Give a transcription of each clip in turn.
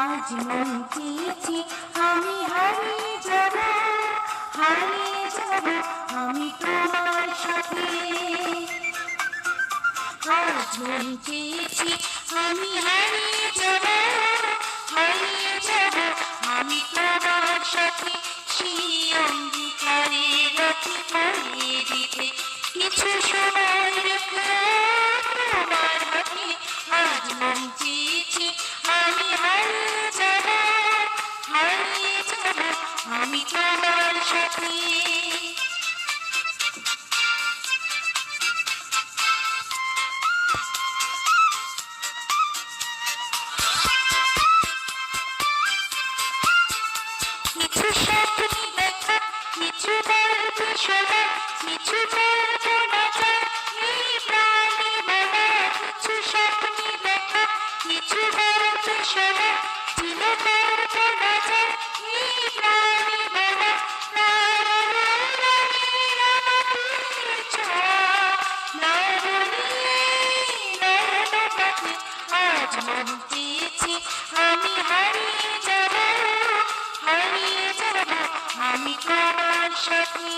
আজ মন চেয়েছি আমি হারিয়ে যাব, হারিয়ে যাব আমি তোমার সাথে। আজ মন চেয়েছি আমি হারিয়ে যাব, হারিয়ে যাব আমি তোমার সাথে। সেই অঙ্গীকারে রাখি পরিয়ে দিতে কিছু সময় রেখে তোমার হাতে। আজ মন চেয়েছি আমি হারিয়ে যাব, হারিয়ে যাব আমি তোমার সাথে। কিছু স্বপ্ন দেখা, কিছু গল্প শোনা, কিছু গল্প নাচা, এই প্রাণে বলা। কিছু স্বপ্ন দেখা, কিছু গল্প শোনা, ছিল গল্প নাচা, এই প্রাণে বলা। আজ মন চেয়েছি আমি হারিয়ে যাব, হারিয়ে যাব আমি তোমার সাথে।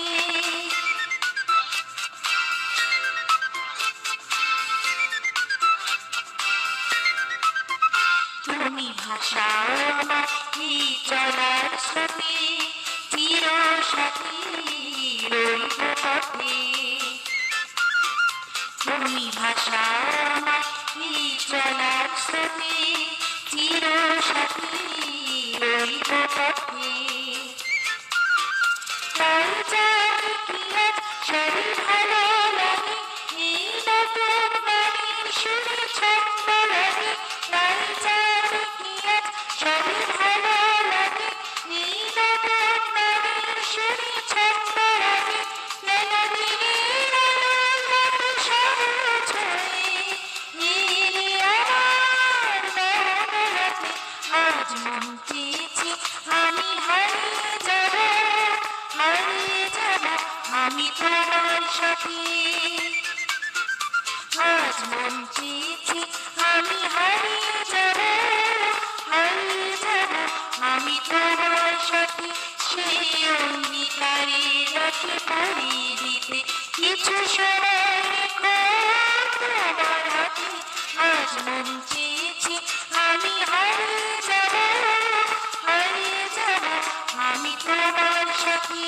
তুমি ভাষাও আমার এই চলার স্রোতে, চির সাথী রইব পথে। তুমি ভাষাও আমার এই চলার স্রোতে, চির সাথী রইব পথে। তাই জানি কি আজ সবই ভালো লাগে, এই নতুন গানের সুরে ছন্দ লাগে। তাই জানি কি আজ সবই ভালো লাগে, এই নতুন গানের সুরে ছন্দ লাগে। কেন দিনের আলোর মতো সবুজ হয়ে এলে আমার মন রাতে। আজ মন চেয়েছি আমি হারিয়ে যাব, হারিয়ে যাব আমি তোমার সাথে। আজ মন চেয়েছি আমি হারিয়ে যাব, হারিয়ে যাব আমি তোমার সাথে। সেই অঙ্গীকারে রাখি পরিয়ে দিতে কিছু সময় রেখো তোমার হাতে। আজ মন চেয়েছি আমি হারিয়ে যাব, হারিয়ে যাব আমি তোমার সাথে।